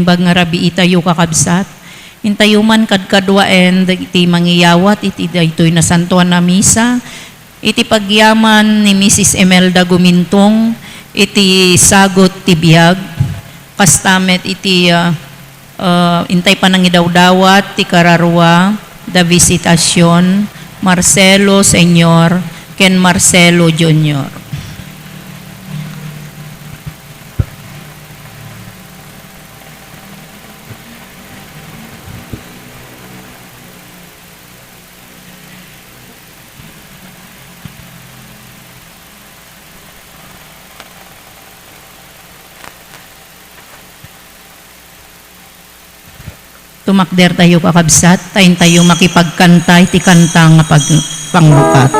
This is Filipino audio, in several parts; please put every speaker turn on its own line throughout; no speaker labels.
naimbag nga rabi itayo kakabsat. Intayo man kadkadwaen iti mangiyawat iti daytoy na santuan na misa. Iti pagyaman ni Mrs. Emelda Gumintong iti sagot ti biag. Kastamet iti intay pa nang idawdawat ti kararwa da visitasyon Marcelo Senior ken Marcelo Junior. Tumakder tayo kakabsat, tayo tayo makipagkanta, iti kanta nga panglukat.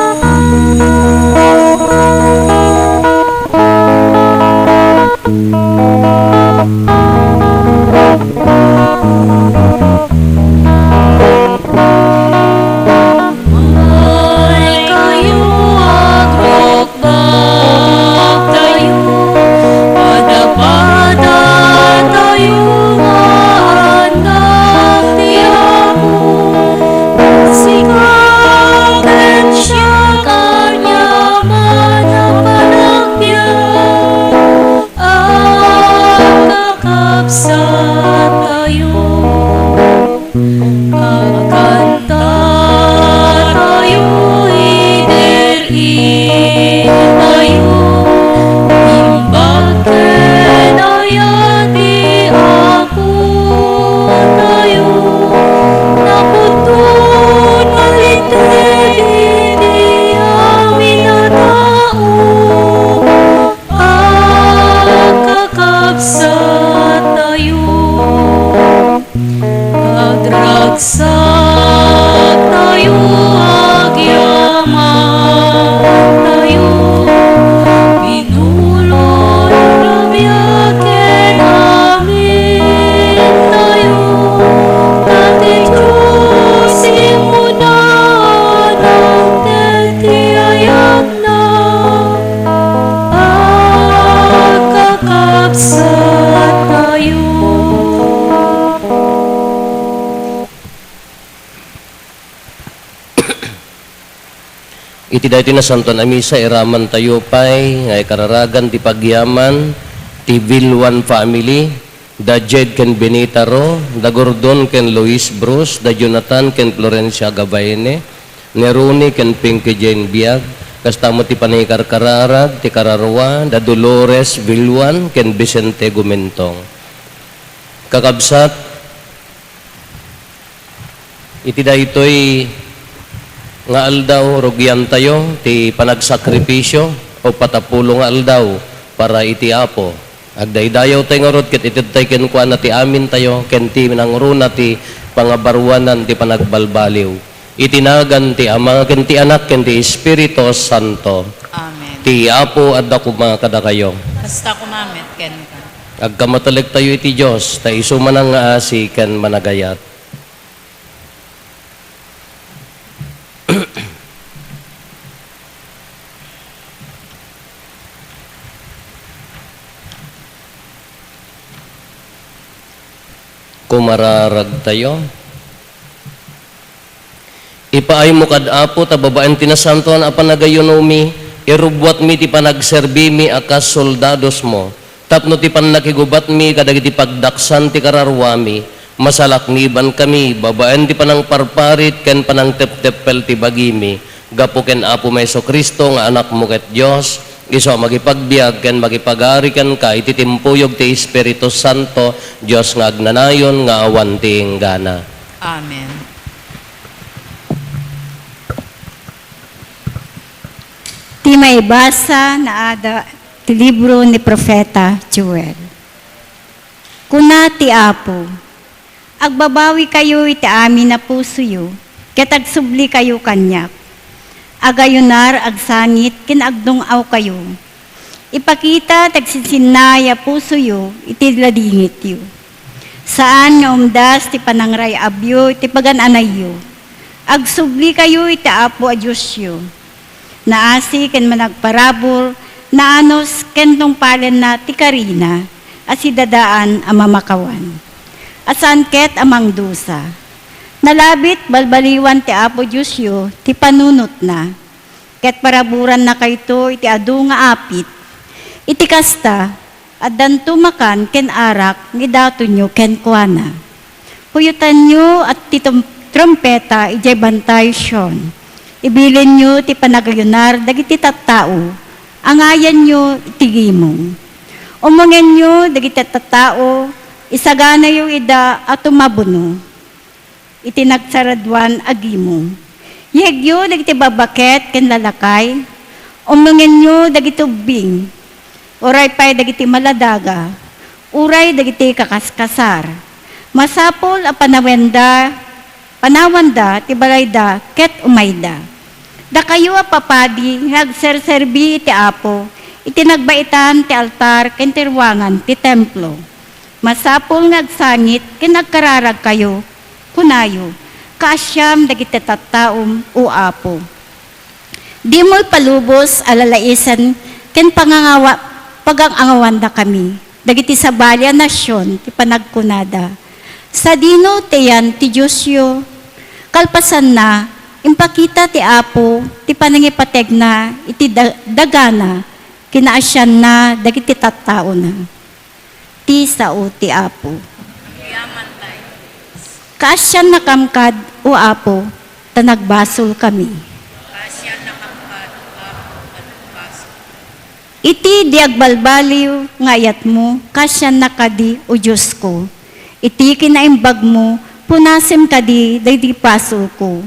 Iti daytoy na santo na misa iraman tayo pay nga kararagan ti pagyaman ti Vilwan family, da Jed ken Benita Ro, da Gordon ken Luis Bruce, da Jonathan ken Florencia Gabayene, ni Rooney ken Pinky Jane Biag, kastamo ti panikarkararag ti Kararwa, da Dolores Vilwan ken Vicente Gumentong. Kakabsat iti daytoy nga aldaw rugyan tayo ti panagsakripisyo o patapulo nga aldaw para iti Apo. Agdaydayaw tayo nga rod ket ititay ken kuan na ti amin tayo ken ti nangruna ti pangabarwanan ti panagbalbaliw. Itinagan ti Ama ken ti Anak ken ti Espiritu Santo.
Amen.
Ti Apo adda kuma kada kayo.
Basta kumamet ken ka.
Agkamataleg tayo iti Dios ta isu manang nga asi ken managayat. Kumararag tayo. Ipaay mo kad Apo ta babaen tinasantuan a panagayunomi irubwat mi ti panagserbi mi akas soldados mo tapno ti panakigubat mi kadagiti pagdaksan ti kararwami masalakniban kami babaen ti panang parparit ken panang teptepel ti bagimi gapo ken Apo Jesu-Kristo nga anak mo ket Dios iso magipagbiag ken magipagari ken ka iti timpuyog ti Espiritu Santo Dios nga agnanayon nga awan ti enggana.
Amen.
Ti may basa na ada ti libro ni Propeta Joel. Kuna ti Apo, agbabawi kayo iti amin na pusoyo, ket agsubli kayo kanyak. Agayunar agsangit kinagdungaw kayo. Ipakita tagsinsinaya pusoyo iti ladingit yu. Saan nga umdas ti panangray abyo iti pagananayyo. Agsubli kayo iti Apo a Diyos yu. Naasi ken managparabor na anos ken tungpalen na ti karina as idadaan a mamakawan. asan ket amang dusa. Nalabit balbaliwan ti Apo Diyos yu, ti panunot na. Ket paraburan na kayto iti adu nga apit. Iti kasta, at dantumakan ken arak, ngidato nyo ken kuana. Puyutan nyo at ti trompeta, ijay bantay syon. Ibilin nyo ti panagayunar, dagiti tattao, angayan nyo itigimong. Umungin nyo, dagiti tattao, isagana yu ida at tumabuno. Itinagsaradwan agimo. Yegyo dagiti babaket ken lalakay, umungin nyo dagiti ubing, uray pay dagiti maladaga, uray dagiti kakaskasar. Masapol a panawanda, ti balayda, ket umayda. Da kayo a papadi, nagserserbi iti Apo, itinagbaitan ti altar ken ti ruangan ti templo. Masapol nagsangit ken nagkararag kayo, kunayo, kaasyam dagiti tattaom o Apo. Di mo'y palubos alalaisan ken pagangawan da kami. Dagiti sabalya nasyon ti panagkunada. Sa dino tiyan ti Diyosyo, kalpasan na, impakita ti Apo, ti panangipateg na, iti dagana, kinaasyan na, dagiti tattao na. Ti sao ti Apo. Kaasyan na kamkad, o Apo, tanagbasol kami. Iti diagbalbaliw ngayat mo, kasyan na kadi, o Diyos ko. Iti kinaimbag mo, punasim kadi, daydi pasol ko.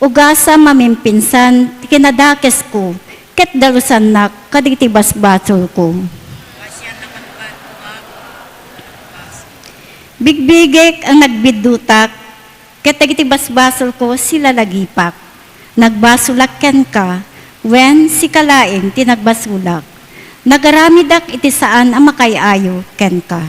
Ugasa mamimpinsan, kinadakes ko, ket dalusan nak, kaditi basbasol ko. Bigbigek ang nagbidutak, ket dagiti basbasol ko sila lagipak. Nagbasulak ken ka, wen si kalaing tinagbasulak. Nagaramidak iti saan ang makayayo ken ka.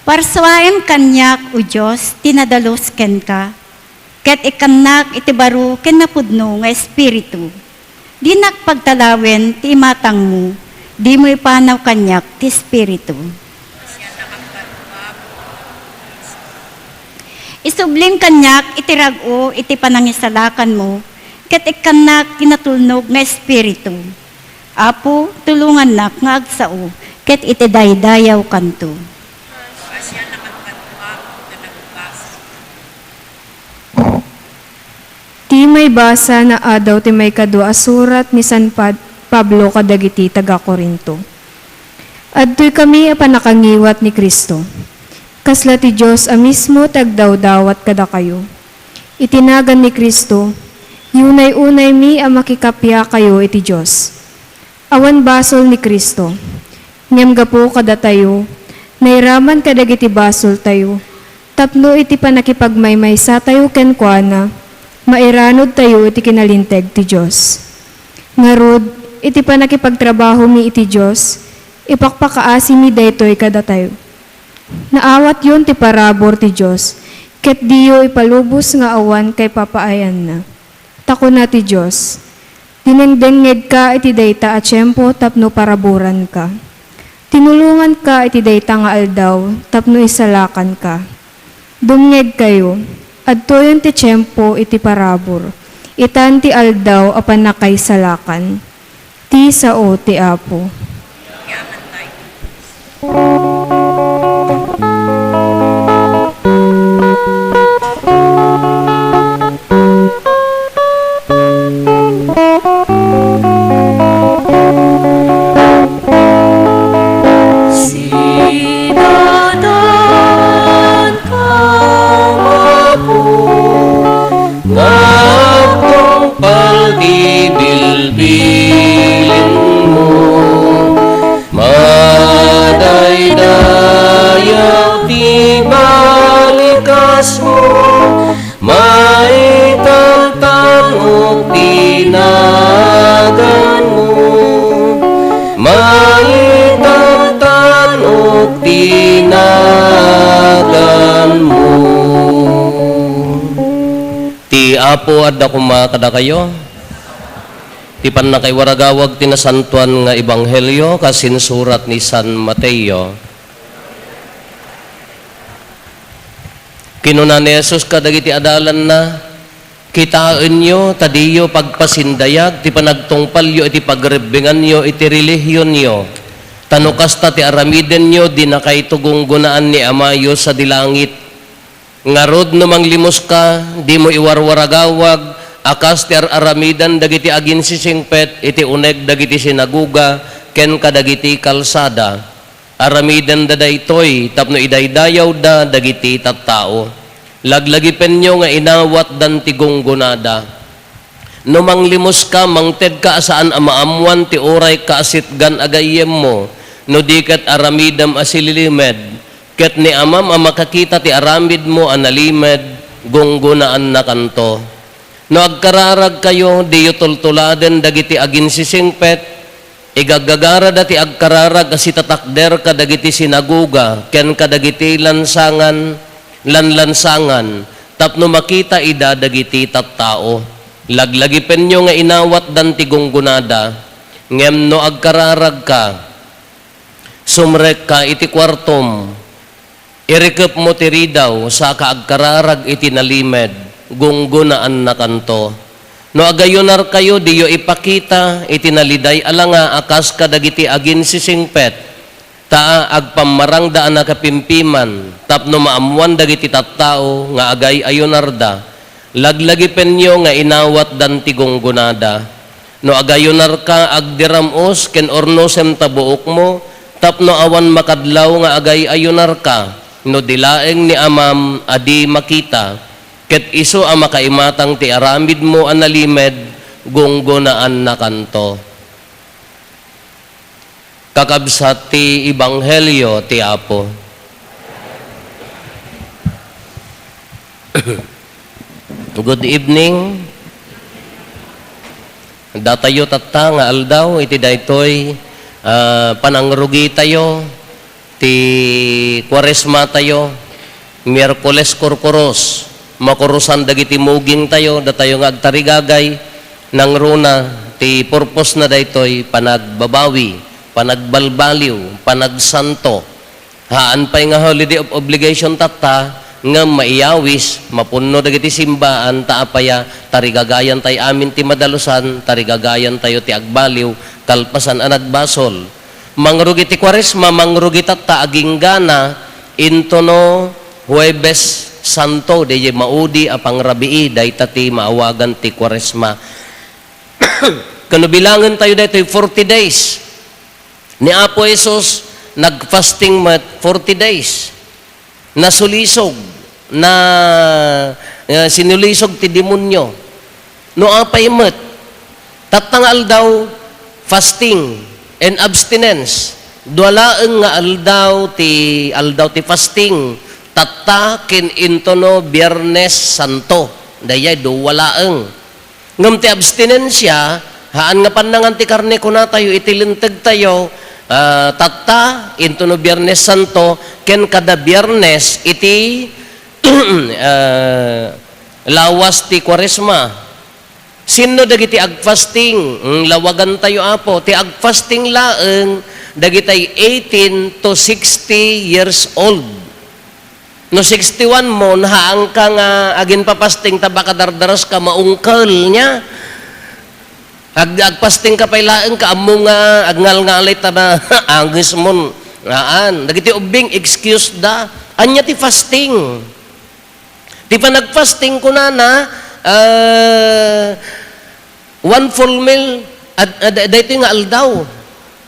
Parsuaem kanyak o Diyos, tinadalos ken ka, ket ikanak iti baro ken napudno nga espiritu. Di nakpagtalawen ti imatang mo, di mo ipanaw kanyak ti espiritu. Isubling kanyak iti rag-o iti panangisalakan mo, ket ikanak kinatulnog nga espiritu. Apo, tulungan nak nga agsao, ket iti daydayaw kanto.
Ti may basa na adaw ti may kadwa surat ni San Pablo kadagiti taga Corinto. Adtoy kami a panakangiwat ni Kristo. Kasla ti Dios a mismo tagdawdawat kada kayo. Itinagan ni Kristo, yunay-unay mi a makikapya kayo iti Dios. Awan basol ni Kristo. Ngem gapo kada tayo, nairaman kadagiti basol tayo. Tapno iti panakipagmaymaysa tayo ken kuana, mairanod tayo iti kinalinteg ti Diyos. Ngarod, iti panakipagtrabaho mi iti Diyos, ipakpakaasi mi daytoy kada tayo. Naawat yun ti parabor ti Diyos, ket diyo ipalubos nga awan kay papaayan na. Tako na ti Diyos, dinengdenged ka iti dayta a tiyempo tapno paraboran ka. Tinulungan ka iti dayta nga aldaw tapno isalakan ka. Dumngeg kayo, adtoyon ti tiyempo iti parabor, itan ti aldaw apan nakay salakan. Ti sao ti Apo.
Bilbilin mo, madaydayaw ti balikas mo, maitaltanok tinagan mo, maitaltanok tinagan mo. Ti Apo adda kuma kada kayo. Ti panakaiwaragawag tinasantuan nga ebanghelyo kasinsurat ni San Mateo. Kinuna ni Jesus kadagiti adalan na, kitaan nyo, tadiyo pagpasindayag, ti panagtungpalyo, iti pagrebingan nyo, iti relihiyon nyo. Tanukasta ti aramiden nyo, di na kay tugunggunaan ni Amayo sa dilangit. Ngarod no manglimos ka, di mo iwarwaragawag, akas ti aramidan dagiti agin sisingpet, iti uneg dagiti sinaguga, ken kadagiti kalsada. Aramidan da daytoy, tapno idaydayaw da dagiti tattao. Laglagipen nyo nga inawat dan ti gunggunada. No manglimos ka, mangted ka saan amaamuan ti oray ka asitgan agayem mo, no dikat aramidam asililimed, ket ni amam makakita ti aramid mo analimed, gunggunaan na kanto. No agkararag kayo, di yutultuladen dagiti agin sisingpet, igagagara dati agkararag asi tatakder kadagiti sinaguga, ken kadagiti lansangan, tapno makita ida dagiti tattao. Laglagipen nyo nga inawat dan ti gunggunada, ngem no agkararag ka, sumrek ka iti kwartom, irikep mo ti ridaw, sa kaagkararag iti nalimed, gunggunaan na kanto. No agayunar kayo, diyo ipakita, itinaliday alanga, akas kadagiti agin sisingpet, taa agpamarang daan na kapimpiman, tapno maamuan dagiti tattao, nga agay ayunarda, laglagipen nyo nga inawat dan ti gunggunada. No agayunar ka, agdiramos, ken ornosem tabuok mo, tapno awan makadlaw nga agay ayunar ka, no dilaeng ni amam adi makita, ket iso ang makaimatang ti aramid mo analimed, gunggunaan na kanto. Kakabsat ti ebanghelyo ti Apo. Good evening. Datayo tatta nga aldaw, iti daytoy panangrugi tayo, ti Kwaresma tayo, Miyerkules Korkoros, makurusan dagiti muging tayo, datayo nga agtarigagay, nang runa, ti purpose na daytoy, panagbabawi, panagbalbaliw, panagsanto. Haan pa'y nga holiday of obligation tatta, nga maiyawis, mapunno dagiti simbaan, taapaya, tarigagayan tayo amin ti madalusan, tarigagayan tayo ti agbaliw, kalpasan anagbasol. Mangrugi ti Kwaresma, mangrugi tatta, aginggana, intono, Huwebes Santo, de maudi apang rabii, dayta ti maawagan ti Kwaresma. Kanubilangan tayo dito 40 days. Ni Apo Jesus, nag-fasting mat 40 days. Nasulisog, na sinulisog ti demonyo. No apay mat, tatangal daw fasting and abstinence. Dualaeng nga aldaw ti fasting, tatta kin intono Biyernes Santo. Dayay duwalaeng. Ngam ti abstinensya, haan nga panangan ti karne kuna tayo, itilintag tayo, tatta intono Biyernes Santo, ken kada Biyernes iti lawas ti Kwaresma. Sino dagiti agfasting? Lawagan tayo Apo. Ti agfasting laeng dagitay 18 to 60 years old. No 61 mo, nahaang ka nga agin papasting tabakadardaras ka maungkal niya. Agpasting ka pay laeng ka amo nga agngal-ngalay ta na agis mo. Naan, dagiti ubing excuse da. Anya ti fasting. Ti pa nagfasting ko na one full meal dayto nga aldaw.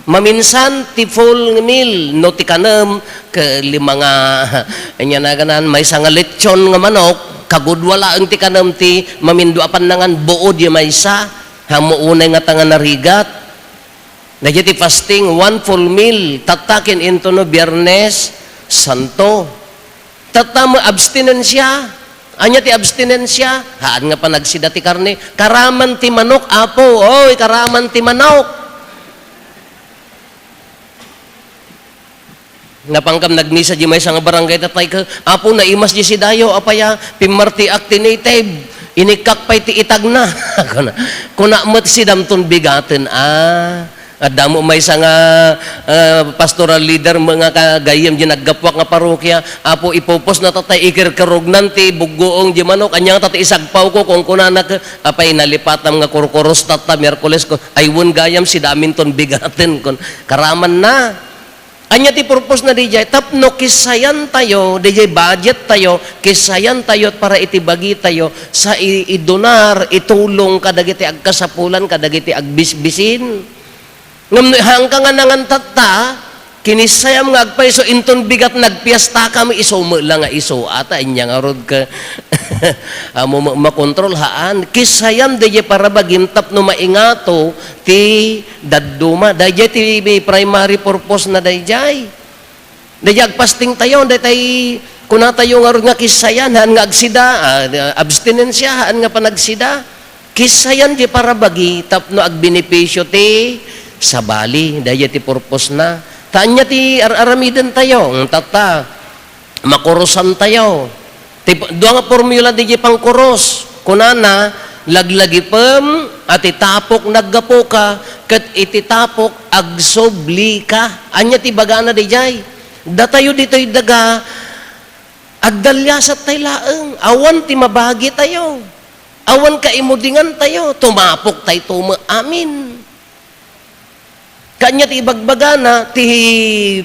Maminsan ti full meal no ti kanam ke lima nga anya na ganan may nga lechon nga manok kagudwala ang ti kanam ti mamindo apan nangan buod di maysa hamuunay nga tanga narigat. Dayto ti fasting one full meal tatakin into no Biyernes Santo. Tatamo abstinensya. Anya ti abstinensya, haan nga panagsida ti karne, karaman ti manok, Apo, oy, karaman ti manok. Napangkam nagmisa di may nga barangay tatay ka, Apo, naimas di si dayo, apaya, pimarti actinative, inikak pa'y ti itag na. Kuna mo't si damton bigaten, at damo may sa nga pastoral leader mga kagayem di naggapwak nga parokya, apo ipopos na tatay ikirkarog nanti bugoong di manok anyang tatay isagpaw ko kung kunanak apay nalipatam nga kurkuros tata Miyerkules ko aywon gayam si daminton bigaten kon karaman na. Anya ti purpose na DJ, tapno kisayan tayo, DJ budget tayo, kisayan tayo para itibagi tayo sa idonar, itulong kadagiti agkasapulan, kadagiti agbisbisin. Ngam hangka nga nangan tata, kinisayam nga agpay, so inton bigat nagpiasta kami, iso mo lang nga iso, ata inya nga rod ka, mo makontrol haan, kisayam DJ para bagintap no maingato, ti daduma, DJ ti primary purpose na DJ. DJ agpasting tayo, DJ kuna tayo nga rod nga kisayan, haan nga agsida, abstinensya, haan nga panagsida, kisayan di para bagi, tapno agbenepisyo ti sabali, dahil ti purpose na. Tanya ti aramidan tayo, tata, makurusan tayo. Doa nga formula di pangkuros. Kunana, laglagipem at itapok naggapo ka, kat ititapok agsobli ka. Anya ti bagana di jay. Datayo dito'y daga, agdalyasat tayo laeng. Awan ti mabagi tayo. Awan ka imudingan tayo. Tumapok tayo amin. Kanya ti ibagbagana, ti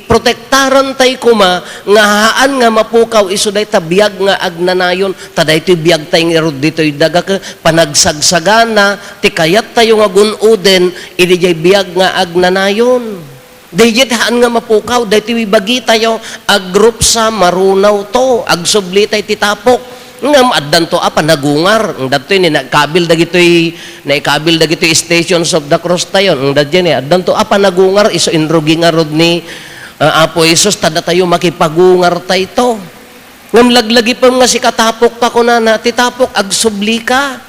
protektaran tay kuma, nga haan nga mapukaw, iso day tabiyag nga agnanayon, taday ti biyag tay nga dito'y daga ka, panagsagsagana, ti kayat tayo nga gunuden, idi jay biyag nga agnanayon. Dayjit haan nga mapukaw, day ti wibagi tayo, agrup sa marunaw to, agsubli tay ti tapok. Ngam addan to apa nagungar ang datoy ni nakabil dagitoy stations of the cross tayon ang dadyan ni addan to apa nagungar iso inrugi nga rod ni Apo Hesus tada tayo makipagungar tay to ngam laglagi pa nga si katapok pa kunana titapok agsubli ka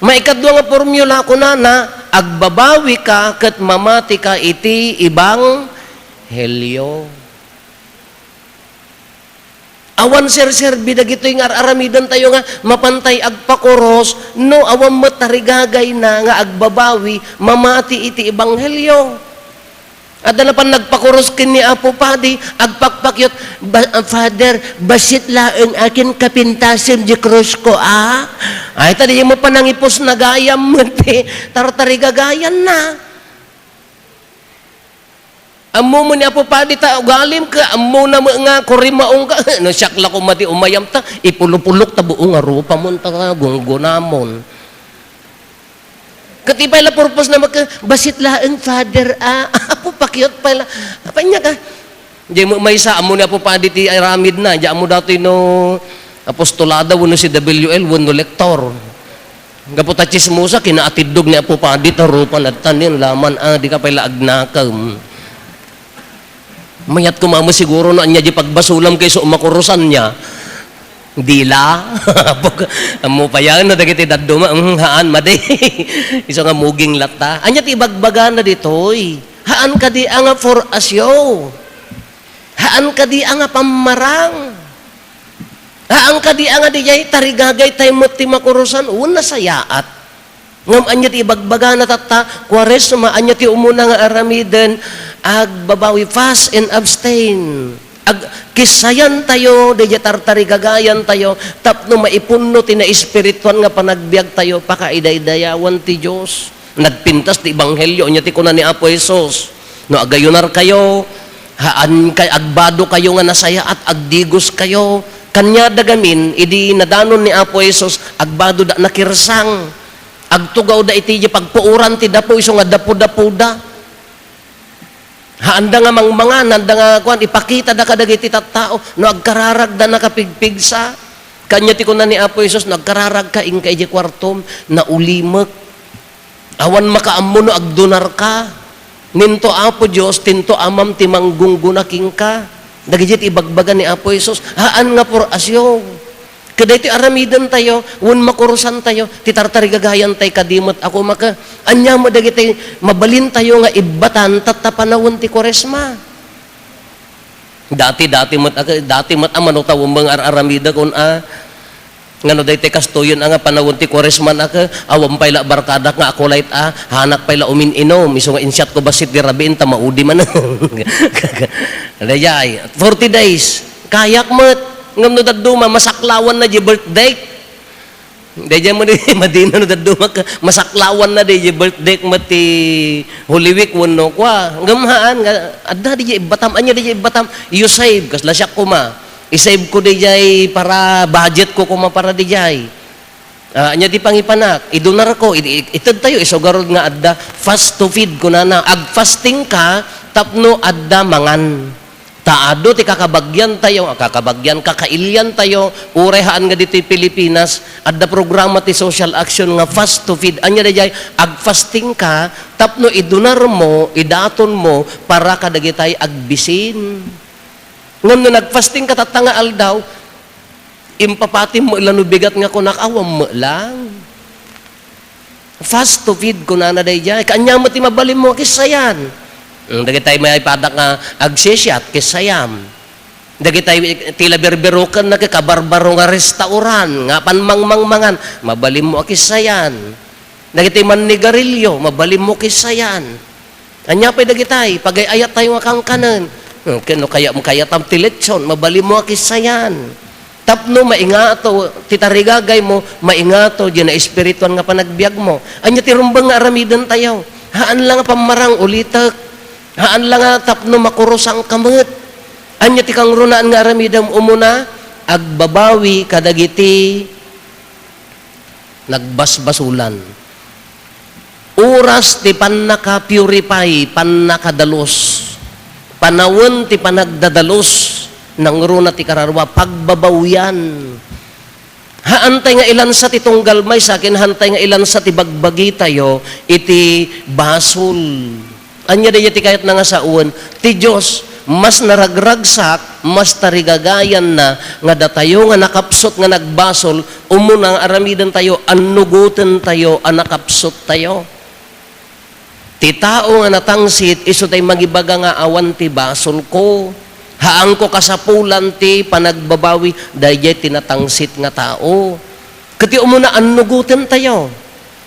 maikadwa nga formula kunana agbabawi ka ket mamati ka iti ibang helyo. Awan sir-serbi dagitoy nga aramidan tayo nga mapantay agpakoros no awan matarigagay na nga agbabawi mamati iti ebanghelyo. Adala pan nagpakoros kin ni Apo Padi agpakpakyot Father basit laeng akin kapintasim di krus ko ay tadi mo panangipos na gayam mati tartarigagayan na. Amo mo ni Apo Padi ta ugalim ka amo na nga kurimaong ka no syakla ko mati umayam ta ipulupulok ta buong nga rupa mon ta gunggunamon katibay la purpose na magka basit laeng Father Apo pakyot pala apanya ka di mo may sa amo ni Apo Padi ti aramid na di amo datoy no apostolada wano si WL wano lektor gaputa chismosa kinaatidog ni Apo Padi ta rupa nadtanin laman di ka pala agnakam. Mayat ko mamo siguro na anya di pagbasulam kay so makurusan niya. Dila. Amo pa yan na dagiti daduma haan maday. Iso nga muging lata. Anya ti bagbaga na ditoy. Haan ka di nga for asyo. Haan ka di nga pamarang. Haan ka di nga di jay tarigagay tay mo ti makurusan una sayaat. Ngam anya ti bagbaga na tata Kwaresma anya ti umuna nga aramiden agbabawi fast and abstain kisayan tayo deja tartari gagayan tayo tapno maipunno ti na espirituan nga panagbiag tayo pakaidaydayawan ti Dios nagpintas ti ebanghelyo nya ti kuna ni Apo Hesus no agayunar kayo haan kay agbado kayo nga nasaya at agdigos kayo kanya dagamin idi nadanon ni Apo Hesus agbado da nakirsang agtugaw da iti pagpuuran ti dapo iso nga dapo-dapoda handa nga mangmangan, handa nga kuan ipakita da kadagiti tattao no agkararag da nakapigpigsa kanya ti kuna ni Apo Hesus nagkararag ka ing kay kwartom na ulimek awan makaammo no agdonar ka ninto Apo Dios tinto amam ti manggunggunaking ka dagiti ibagbaga ni Apo Hesus haan nga por asyo kada iti aramidan tayo, wun makurusan tayo, titartarigagayan tayo kadimot ako maka, anya mo dagiti mabalin tayo nga ibatan tatapanawon ti Kwaresma. Dati mat amano tawo mga aramida kun Ngano day te kastuyon nga panawon ti Quaresma na ka awam payla barkada nga ako light hanak payla umin-inom iso nga insyat ko basit di rabin ta maudi man. Dayay 40 days kayak met ngam no daduma masaklawan na di birthday. Dayay mo di madina no daduma ka masaklawan na di birthday mati Holy Week wonno kwa ngamhaan nga adda di batam anya di batam you save kas lasyak kuma isave ko dijay para budget ko kuma para dijay. Anya di pangipanak, idunar ko, itad tayo, isogarod nga adda, fast to feed ko na. Ag fasting ka, tapno adda mangan. Taado ti kakabagyan tayo, kakailyan tayo, urehaan nga dito Pilipinas, adda programa ti social action nga fast to feed. Anya dijay, ag fasting ka, tapno idunar mo, idaton mo, para kadagitay agbisin. Ngam no nagfasting ka tatanga aldaw, impapatim mo ilan bigat nga kunak awam mo lang. Fast to feed ko na dayjay. Kanya mo ti mabalim mo kisayan. Dagitay may padak nga agsisyat kisayam. Dagitay tila berberokan na kabarbaro nga restauran nga panmangmangmangan mabalim mo kisayan. Dagitay manigarilyo mabalim mo kisayan. Anya pa dagitay pagayayat tayo nga kangkanan. Kano kaya mo kaya tam tiletsyon mabalim mo kisayan. Tapno maingato titarigagay mo maingato diyan na espirituan nga panagbiag mo. Anya ti rumbang nga aramidan tayo. Haan lang nga pamarang ulitak. Haan lang nga tapno makuros ang kamot. Anya ti kang runaan nga aramidam umuna agbabawi kadagiti nagbasbasulan. Oras ti pannaka-purify, pannakadalos. Panawon ti panagdadalos nang runa ti kararwa, pagbabawyan. Haantay nga ilan sa ti tunggal may sa akin, hantay nga ilan sa ti bagbagi tayo, iti basol. Anya day ti kayat na nga sa uwan, ti Diyos, mas naragragsak, mas tarigagayan na, nga datayo nga nakapsot nga nagbasol, umunang aramidan tayo, anugutan tayo, anakapsot tayo. Ti tao nga natangsit, iso tayo magibaga nga awan ti basol ko. Haang ko kasapulan ti panagbabawi dayay tinatangsit nga tao. Kati umuna anugutin tayo.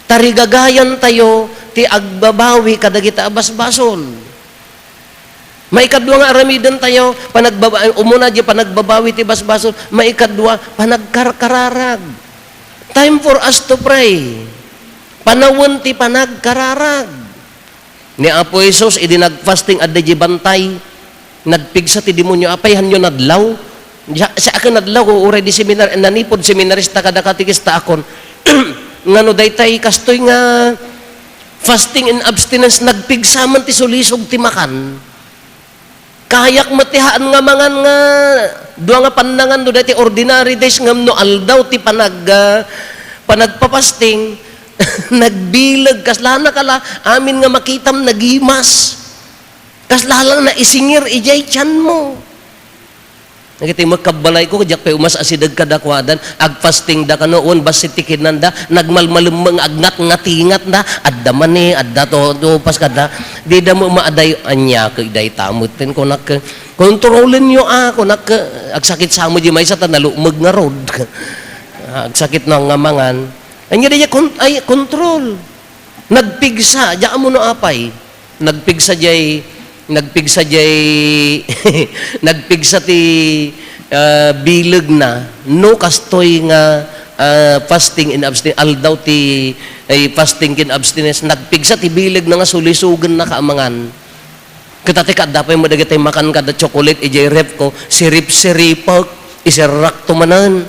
Tarigagayan tayo ti agbabawi kadagita abasbasol. May kadwa nga aramidan tayo umuna di panagbabawi ti basbasol, may kadwa panagkarkararag. Time for us to pray. Panawon ti panagkararag. Ni Apo Jesus idi nagfasting adda di bantay. Nagpigsa ti demonyo apay hanyo nadlaw sa akin nadlaw ko uray di seminar nanipod seminarista kada katikista akon ngano daytay kastoy nga fasting and abstinence nagpigsa man ti sulisog ti makan kayak matihaan nga mangan nga duwa nga panangan do daytay ordinary days ngam no aldaw ti panagpapasting nagbilag kaslana kala amin nga makitam nagimas. Kaslalang na isingir ijay tiyan mo. Nagiti magkabalay ko, kajak pa umas asidag kadakwadan, agfasting da kanoon, basit tikinan da, nagmalmalumang agnat-ngatingat da, adda mani, adda to pas kada, di da mo maaday, anya, kaiday tamutin ko, kontrolin nyo ako, agsakit sa mo di may sa tanalumag nga road. Agsakit na nga mangan. Anya da ay, kontrol. Nagpigsa, diyan mo no apay. Nagpigsa ti bilag na no kastoy nga fasting and abstinence aldaw ti fasting and abstinence nagpigsa ti bilag na nga sulisugan na kaamangan katatika dapay mo dagatay makan kada chocolate ijay rep ko sirip-siripak isirak tumanan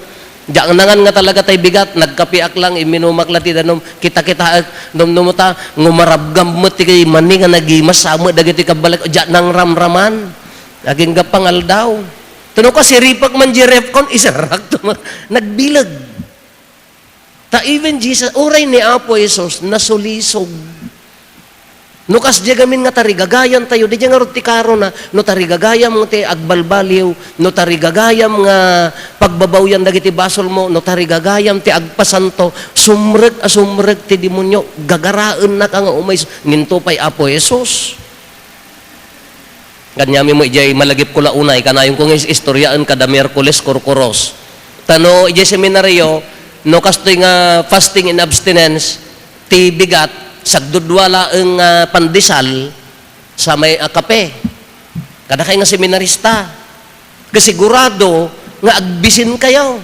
diyan nangan nga talaga tay bigat nagkapiak lang iminumak lati danom kita nom ta ngumarabgam mo ti kay mani nga nagimas samo dagiti kabalik diyan nang ramraman aging gapangal daw tuno ko siripak man jirep kon isarak to nagbilag ta even Jesus oray ni Apo Jesus nasulisog no kas gamin nga tarigagayan tayo di nga ruti karo na no tarigagayam mo ti agbalbaliw no tarigagayam nga pagbabawyan dagiti basol mo no tarigagayam ti agpasanto sumreg ti demonyo gagaraan na ka nga umay ninto pay Apo Jesus ganyami mo ijay malagip kula unay kanayong kung istoryaan kada Miyerkules korkoros tano ijay seminaryo no kastoy nga fasting and abstinence, ti bigat, sagdudwala ang pandesal sa may kape. Kada kayo nga seminarista, kasigurado nga agbisin kayo.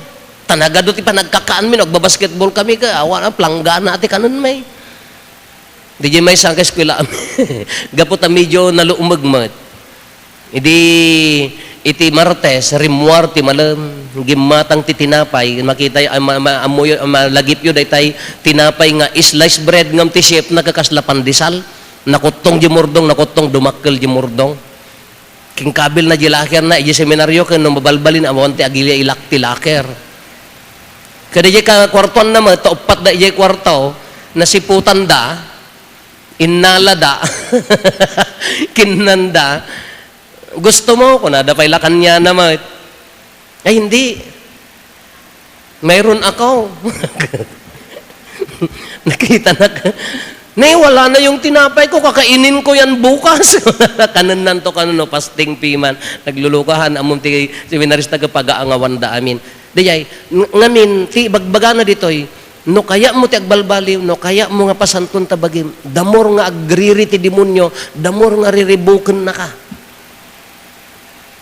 Tanagado ti panagkakaan mi, nagbabasketball kami ka, awa na, planggana ati kanon may. Di may isang eskwela gapot na medyo naluumagmat. Iti Martes, rimuar ti malam, gimatang ti tinapay, makita amoy malagip yun, tay tinapay nga sliced bread ngam ti chef nakakasla pandesal, nakutong jimurdong, nakutong dumakkel jimurdong. King kabil na jilaker na, iji seminaryo kan mabalbalin amon ti agilya ilak ti laker. Kada iji ka kwartuan naman, taupat da iji kwarto, nasiputan da, innala da, kinanda, gusto mo, kung nadapay lakan niya naman, ay hindi. Mayroon ako. Nakita na ka. Wala na yung tinapay ko, kakainin ko yan bukas. Kanan nanto kanuno, fasting piman. Naglulukahan, among ti seminarista kapag-aangawan da amin. Diyay, ngamin, ti bagbaga na ditoy, no kaya mo ti agbalbaliw, no kaya mo nga pasantun tabagim, damor nga agriri ti demonyo, damor nga riribuken na ka.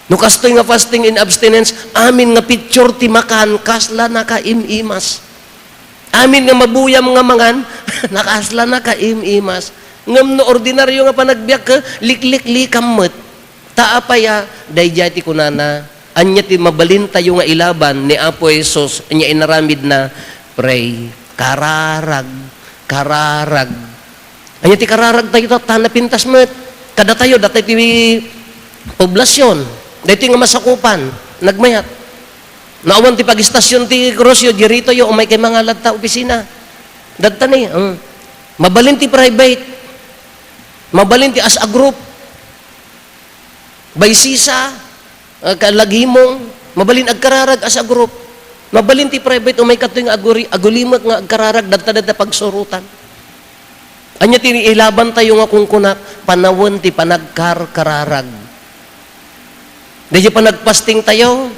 No kastoy nga fasting in abstinence, amin nga picture ti makan, kasla na ka imimas. Amin nga mabuyam nga mangan, nakasla na ka imimas. Ngam no ordinaryo nga panagbiyak ka, liklik-likam met. Taapaya, dayjay ti kunana, anya ti mabalin tayo nga ilaban ni Apo Jesus, anya inaramid na, pray, kararag, kararag. Anya ti kararag tayo, tanapintas met. Kada tayo, datay ti poblasyon, dito nga masakupan, nagmayat. Naawan ti pag-istasyon ti Cruzio, dirito yo, umay kay mga ladta opisina. Dadta ni, mabalin ti private, mabalin ti as a group, baysisa, kalagimong, mabalin agkararag as a group, mabalin ti private, umay katoy nga agulimat nga agkararag, dadta pagsurutan. Anya ti ilaban tayo nga kung kunak, panawon ti panagkarkararag. Dahil panagpasting tayo,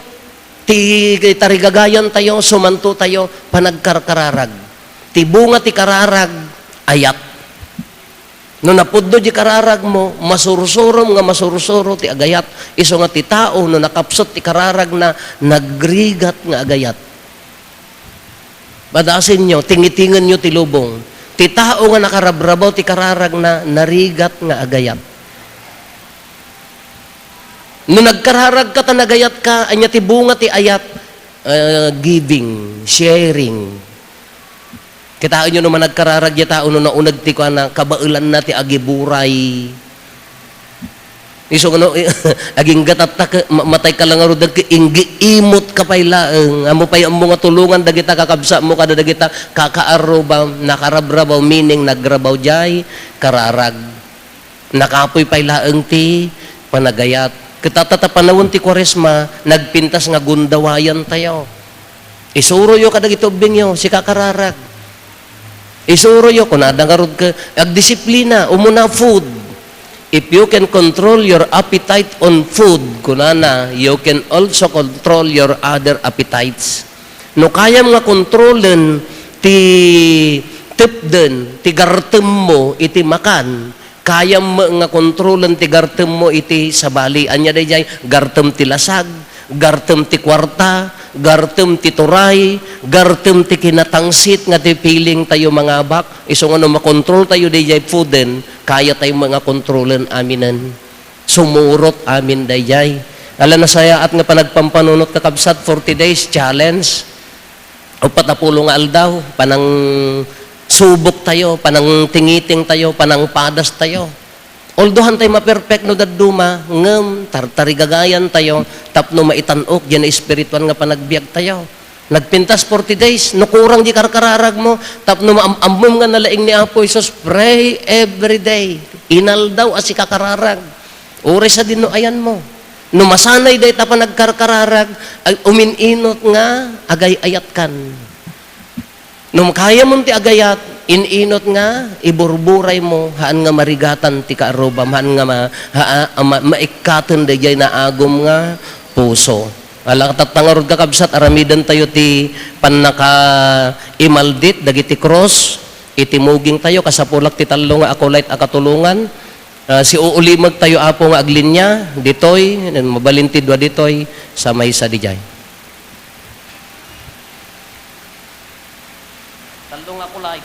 ti tarigagayan tayo, sumanto tayo, panagkarkararag. Ti bunga ti kararag, ayat. No napuddo di kararag mo, masurusurom nga masurusuro ti agayat. Iso nga ti tao, no nakapsot ti kararag na nagrigat nga agayat. Badasin nyo, tingitingan nyo ti lubong. Ti tao nga nakarabrabaw ti kararag na narigat nga agayat. No nagkararag ka, tanagayat ka, anya ti bunga ti ayat, giving, sharing. Kitaan nyo naman nagkararag ya tao no naunag ti ka na kabailan na ti agiburay. Iso no, aging gatat matay ka lang arudag imot ka pay laeng, amo pay ang mga tulungan dagita kakabsa mo kada dagita kakaarubaw, nakarabrabaw, meaning nagrabaw jay, kararag. Nakapoy pay laeng ti panagayat. Kitatata panawon ti Kwaresma, nagpintas nga gundawayan tayo. Isuro yo kadag itubing yo, si kakararag. Isuro yo, kung nadangarod ka, agdisiplina, umuna food. If you can control your appetite on food, kunana, you can also control your other appetites. No kaya nga kontrolen ti tipden, ti gartem mo, iti makan, kaya nga kontrolan ti gartem mo iti sabali. Anya dayjay gartem ti lasag, gartem ti kwarta, gartem ti turay, gartem ti kinatangsit nga ti piling tayo mga bak. Iso nga no makontrol tayo dayjay fooden, kaya tayo mga kontrolan aminan. Sumurot amin dayjay. Ala na saya at nga panagpampanunot kakabsat 40 days challenge. O patapulo nga aldaw, panang subok tayo, panang tingiting tayo, panang padas tayo. Although tayo maperfect no daduma, ngem, tartarigagayan tayo, tapno maitanok, yan na espirituan nga panagbiag tayo. Nagpintas 40 days, no kurang di karkararag mo, tapno maamam nga nalaing ni Apo Isos, pray every day. Inal daw asi kakararag. Uri sa dino ayan mo. No masanay day ta panagkarkararag, ay umininot nga, agay-ayat kan. Nung kaya mong ti agayat, ininot nga, iburburay mo, haan nga marigatan ti kaarubam, haan nga maikatan da jay na agom nga puso. Alakatattangarod ka kabsat, aramidan tayo ti panaka imaldit, dagiti cross, itimuging tayo, kasapulak ti talo nga akulait akatulungan. Si uulimag tayo apo nga aglinya, ditoy, mabalintidwa ditoy, sa maysa dijay. Talo nga akulait.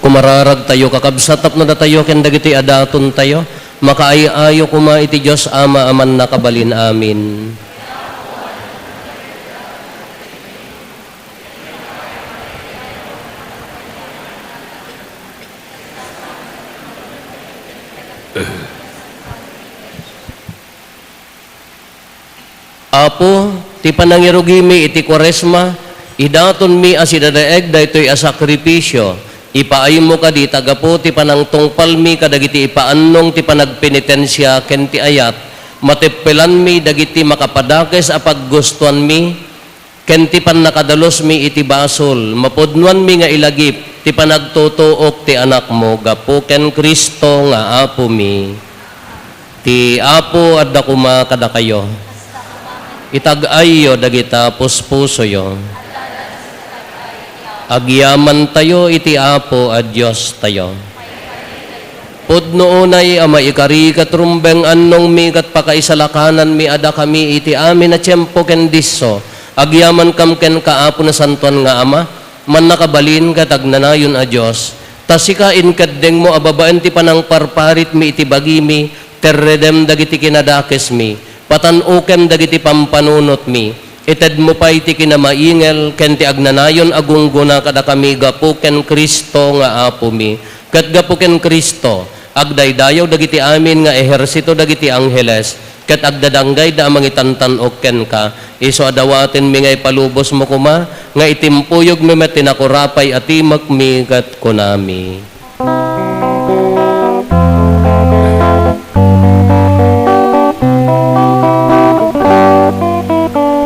Kumararag tayo kakabsatap na tayo ken dagiti adaton tayo makaayo kuma iti Dios Ama aman nakabalin amin. Apo, ti panangirugimi iti Kwaresma, idaton mi asidadaeg daytoy a sakripisyo. Ipaay mo ka di tagapo ti panangtungpal mi kadagiti ipaannong ti panagpenitensya ken ti ayat. Mateppelan mi dagiti makapadakes a paggustuhan mi ken ti pannakadalos mi iti basol. Mapudnuan mi nga ilagip ti panagtutuok ti anak mo gapo ken Kristo nga apo mi. Ti apo adda kuma kada kayo. Itag-ayo dagita puspuso yo. Agyaman tayo iti apo a Diyos tayo. Pudno unay ama ikari katrumbeng annong mi kat pakaisalakanan mi ada kami iti amin na tiyempo ken disso. Agyaman kam ken kaapo na santuan nga ama, man nakabalin katagnanayon a Diyos. Tasikain kaddeng mo ababaen ti panang parparit mi iti bagimi, terredem dagiti kinadakes mi. Patanuken dagiti pampanunot mi. Ited mo pa iti kinamaingel ken ti agnanayon agungguna kada kami gapo ken Kristo nga apo mi. Ket gapo ken Kristo agdaydayaw dagiti amin nga ehersito dagiti angheles ket agdadanggay da mangitantan-ok ken ka. Isu adawaten mi nga ipalubos mo kuma nga itimpuyog mi met tinakurapay atimak mi ket kunami.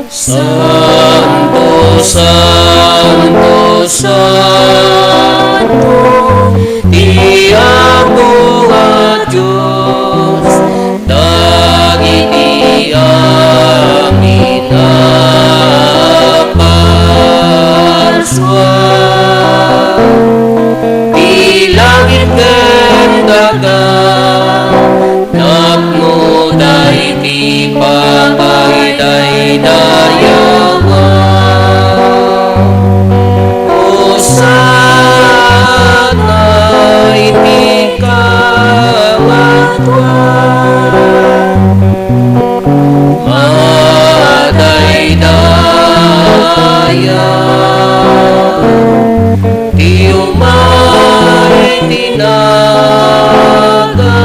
Santo, Santo, Santo, Tiago at Diyos, dagiti amin na parswa. Ilangit kendaga, nagmuday ti pagdaydayawa. Hosana iti kamatwan, madaydaya ti umay tinaga.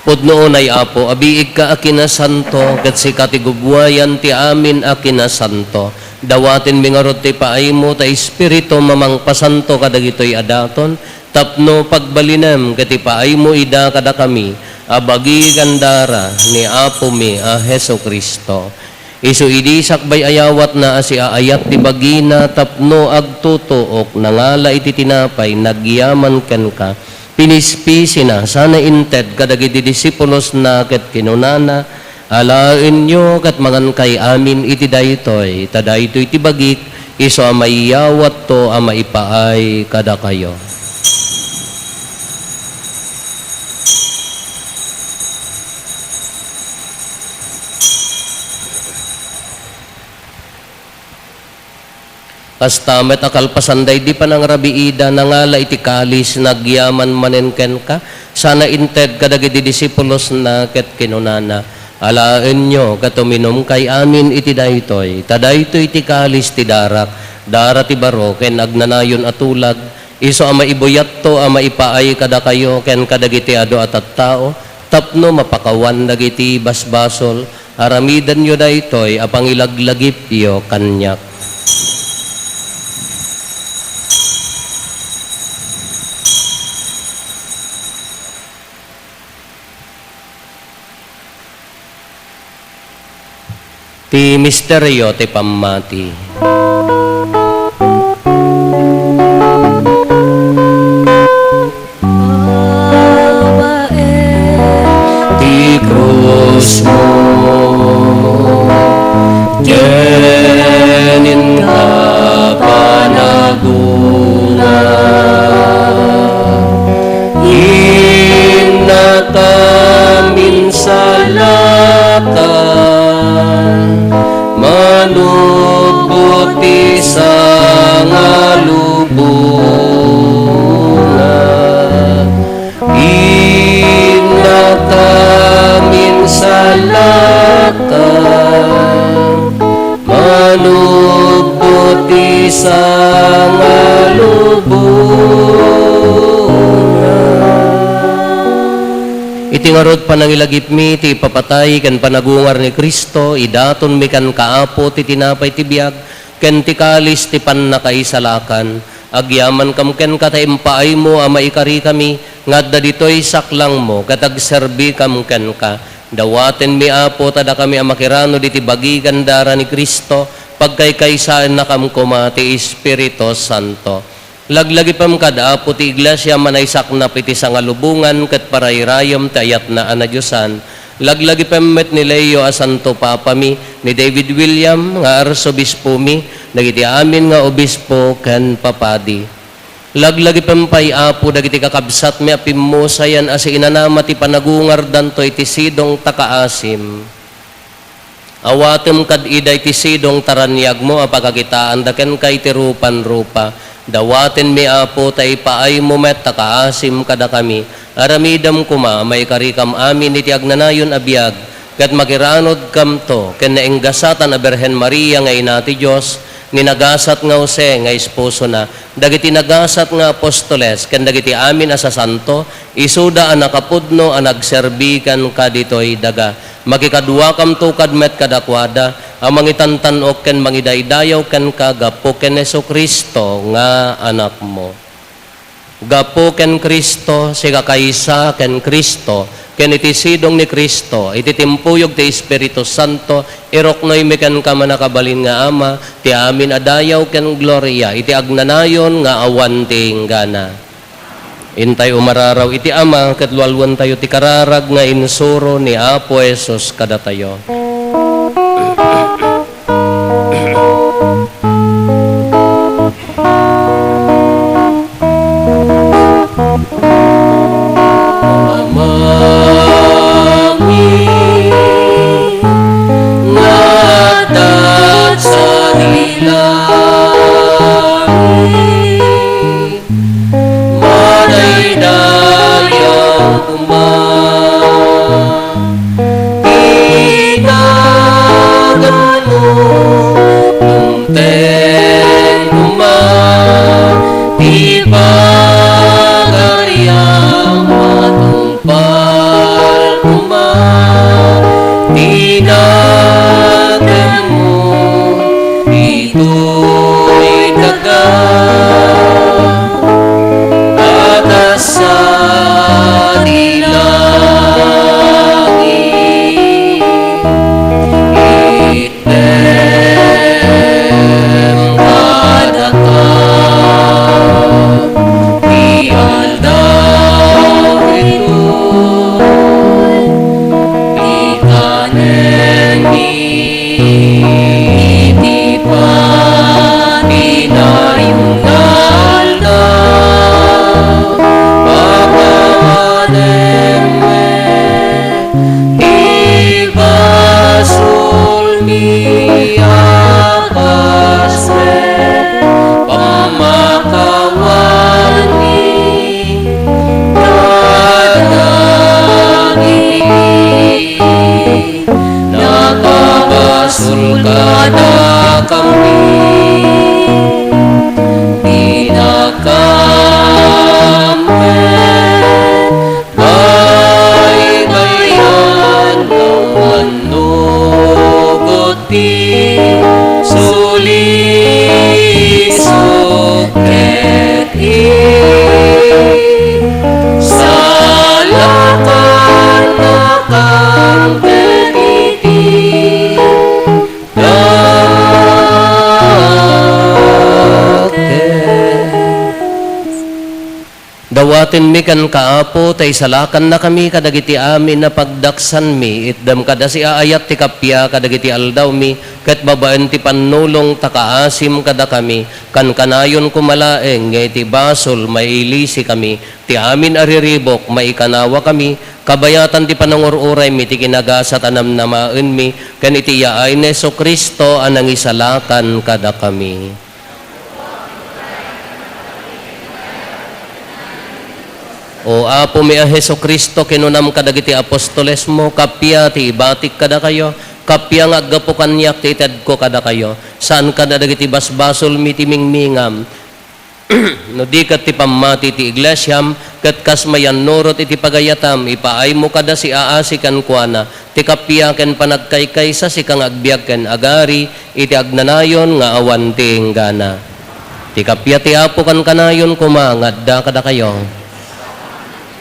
Pudnoon ay Apo, abiig ka akina santo, kat si katigubwayan ti amin akina santo. Dawatin mingarot ti paay mo, ta espiritu mamang pasanto kadagitoy adaton, tapno pagbalinem, kat ti paay mo ida kada kami, abagi gandara ni Apo mi a Heso Kristo. Isu idi sakbay ayawat na asi aayat ti bagina, tapno agtutuok, nangala iti tinapay, nagyaman ken ka, pinispisi na, sana inted kadagiti disipulos na ket kinunana, alaen nyo kat mangan kay amin iti daytoy, tadaytoy iti bagik, iso amayawat to amaipaay kada kayo. Kastamet akalpasanday di pa nang rabiida, nangala iti kalis, nagyaman manenken ka, sana inted kadagiti disipulos na ket kinunana, alaen nyo katuminom kay amin iti daytoy, tadaytoy iti kalis ti darak, dara ti baro, ken agnanayon atulag, iso ama ibuyat to, ama ipaay kada kayo, ken kadagiti ado at tao, tapno mapakawan dagiti basbasol, aramidan nyo daytoy, apang ilaglagip yo kanyak. Ti misteryo ti pammati. Ti krus mo, kenin ka panaguna, inatamin sa lakan, manubuti sa ngalubungan, inatamin sa lakan, manubuti sa ngalubungan. Itingarod panangilagip mi ti papatay ken panagungar ni Kristo, idaton mi kan kaapo ti tinapay ti biag, ken ti kalis ti pannakaisalakan, agyaman kam ken kataimpaay mo ama ikari kami, ngadda ditoy saklang mo, katagserbi kam ken ka, dawaten mi Apo tada kami amakirano diti bagi gandara ni Kristo, pagkaykaysaan na kam kuma ti Espiritu Santo. Laglagi pam kada Apo ti iglesia manaysak na piti sangalubungan ket parayrayom tayat na anadyosan. Laglagi pam met ni Leo a Santo Papa mi, ni David William nga arsobispo mi, dagiti amin nga obispo ken papadi. Laglagi pam pay Apo dagiti kakabsat mi apimmusayan asi inanama ti panagungar danto iti sidong takaasim. Awatem kad iday ti sidong taranyag mo apagakitaan daken kay ti rupan-rupa. Dawaten mi Apo tay paay mo met takaasim kada kami, aramidam kuma may karikam amin iti agnanayon abiyag, kat makiranod kam to, ken naenggasatan a Berhen Maria nga ina ti Diyos, ninagasat nga Jose nga esposo na, dagiti nagasat nga apostoles, ken dagiti amin asa santo, isuda a nakapudno a nagserbikan kaditoy daga, makikadua kam to kadmet kadakwada, amang itantanok ken mangidaydayaw ken kagapo ken Heso Kristo nga anak mo. Gapo ken Kristo, siga kaysa ken Kristo, ken iti sidong ni Kristo, iti timpuyog ti Espiritu Santo, iroknoy mi ken ka manakabalin nga Ama, ti amin adayaw ken gloria, iti agnanayon nga awan ti inggana. Intay umararaw iti Ama, ket lualwan tayo ti kararag nga insuro ni Apo Jesus kada tayo. Ina kan kaapo, tay salakan na kami kadagiti amin na pagdaksan mi, itdam kada si aayat ti kapya kadagiti aldaw mi, ket babaan ti panulong takaasim kada kami, kan kanayon kumalaeng, ngay ti basol, mailisi kami, ti amin ariribok, maikanawa kami, kabayatan ti panangururay mi, ti kinagasa tanam namaen mi, kan iti yaay ni Jesu Kristo anang isalakan kada kami. O apo mi a Heso Kristo kinunam kadagiti apostoles mo, kapya ti ibatik kada kayo, kapya nga aggapo kanyak ti ited ko kada kayo, saan kada dagiti basbasol mi ti mingmingam, no di kat ti pamati ti iglesyam, kat kas mayan norot iti pagayatam, ipaay mo kada si aasi kan kuana, ti kapya ken panagkaykaysa si kang agbiag ken agari, iti agnanayon nga awan ti inggana. Ti kapya ti apo kan kanayon kumangad da kada kayo.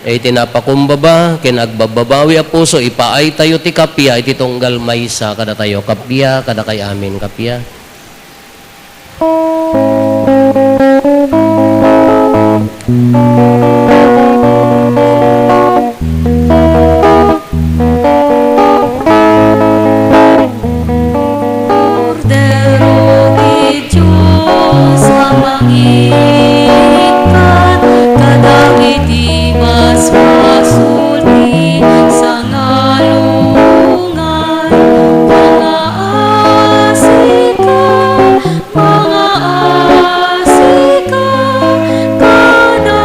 Ay tinapakumbaba, kinagbababawi a puso, ipaay tayo ti kapya, iti tunggal maysa kada tayo, kapya, kada kay amin, kapya.
Cordero de Diyos, mamangikan, kadagiti basbasulti sa ngalungan, mga asika, kada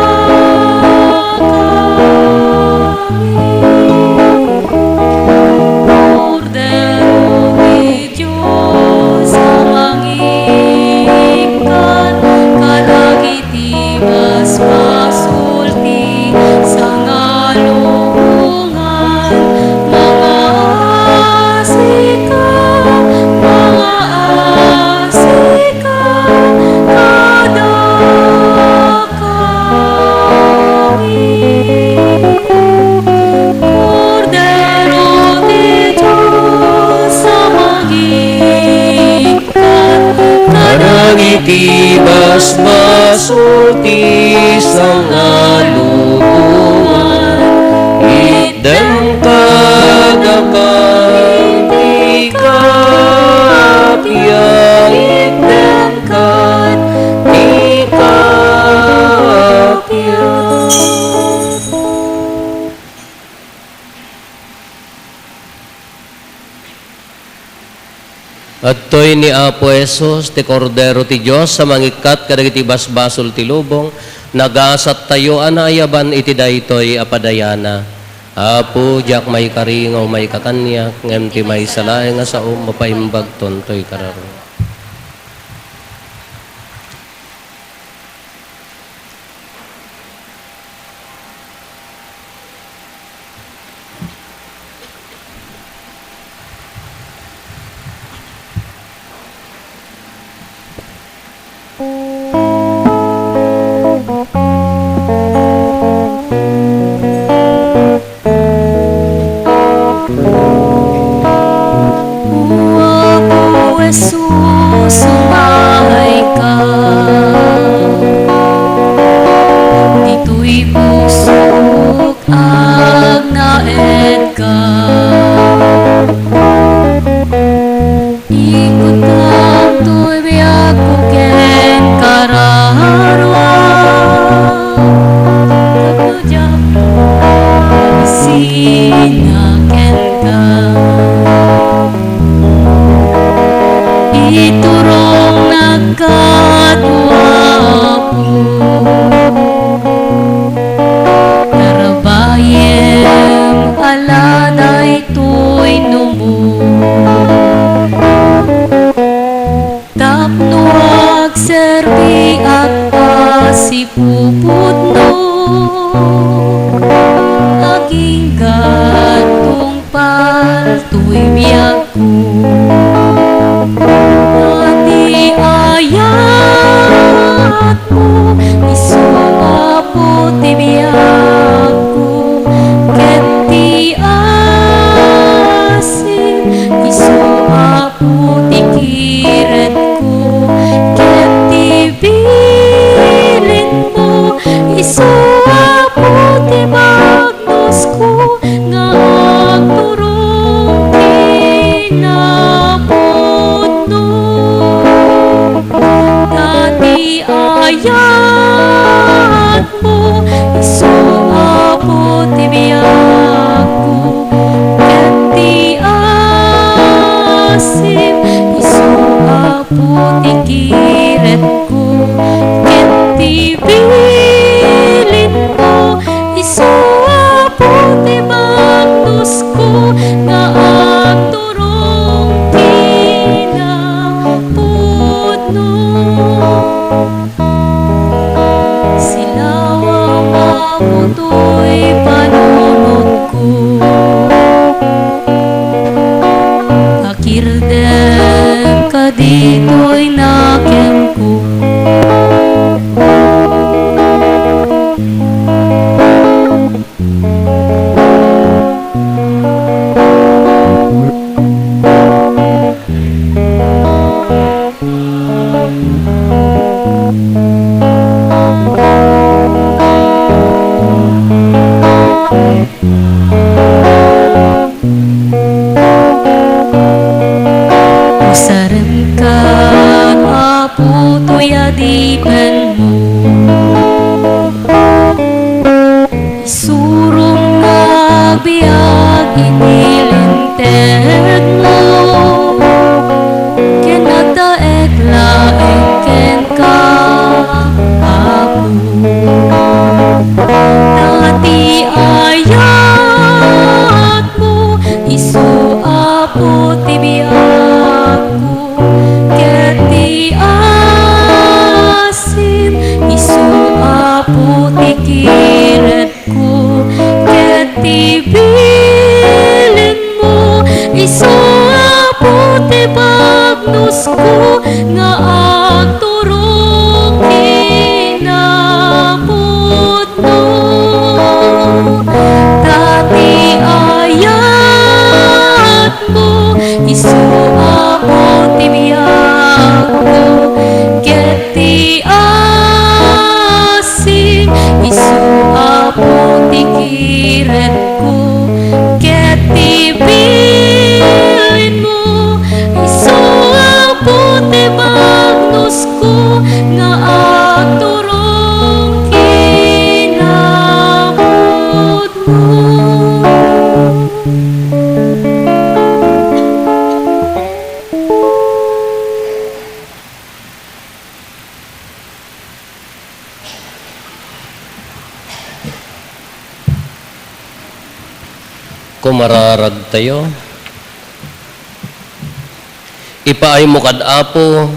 Cordero de Diyos, mamangikan, kadagiti basbasulti sa ngalungan, mga asika, kada Cordero de Diyos, mamangikan,
Kadagiti basbasulti sa ngalungan, itdem kada kay kapya, itdem kay kapya. At to'y ni Apo Jesus, ti Kordero ti Diyos, sa mangikat kadagiti basbasol ti lubong, nagasat tayo anayaban iti daytoy apadayana. Apo, diak may karingaw may kakanyak, ngem ti may salae nga sao, mapaimbag tontoy kararo.
Apo Jesus, sumahay ka, dito'y pusok ang naed ka. Ikot ang to'y biyag ko ken kararwa, tagudyak sinaken ka. Iturong nagkadwa po, narabayem alanay to'y numu, tapno agserbi at asipuput no, aging gatong palto'y biyag ko. Ati ayat mo, isumapo ti biyag ko, ket ti asin, isumapo ti kiret ko, ket ti bilin mo, isumapo Usaran ka, Apo, to'y adipan mo. Isurong nagbiag, inilinted mo. Ken nagdaek laeng ken ka, Apo. Dati ayat mo, isu Apo tibiyag ko. Keti asim, isu Apo tikiret ko. Keti bilin mo, isu Apo tibagnos ko. Nga agturong kinapod mo. Dati ayat mo, isu Apo tibiyag ko. Keti asim, isu Apo tikiret ko. Keti bilin mo, isu Apo tibagnos ko. Nga agturong kinapod mo.
Kumararag tayo. Ipaay mo kad Apo,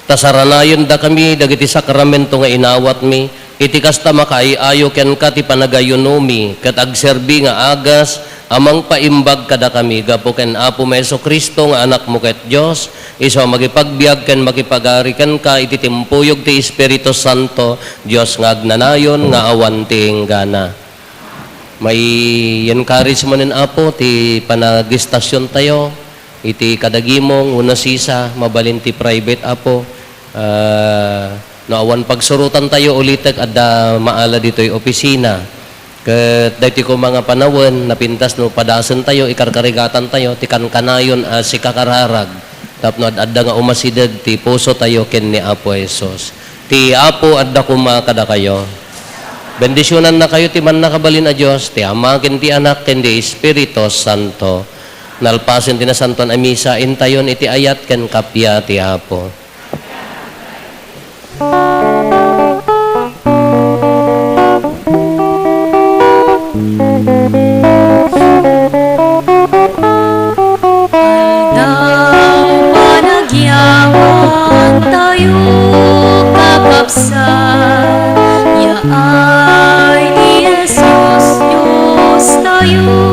tasaranayon da kami, dagiti sakramento nga inawat mi, iti kasta makaiayo ken ka ti panagayunomi, ket agserbi nga agas, amang paimbag kada kami, gapo ken Apo Meso Kristo nga anak mo ket Dios, iso magipagbiag ken makipagari ken ka, iti timpuyog ti Espiritu Santo, Dios nga agnanayon, nga awan ti enggana. May encourage mo nin Apo, ti panagistasyon tayo, iti kadagimong, una sisa, mabalin ti private Apo, naawan pagsurutan tayo ulitek at maala dito'y opisina. Kat dati ko mga panawan, napintas no padasan tayo, ikarkarigatan tayo, ti kankanayon si kakararag. Tapno adda nga umasidag, ti puso tayo ken ni Apo Jesus. Ti Apo adda kumakada kayo. Bendisyonan na kayo ti man nakabalin a Diyos, ti Ama ken ti Anak ken ti Espiritu Santo. Nalpasen ti nasanton a misa, intayon iti ayat ken kapya ti Apo.
Aldaw panagyaman tayo kakapsan, yaay ni Jesus Diyos tayo.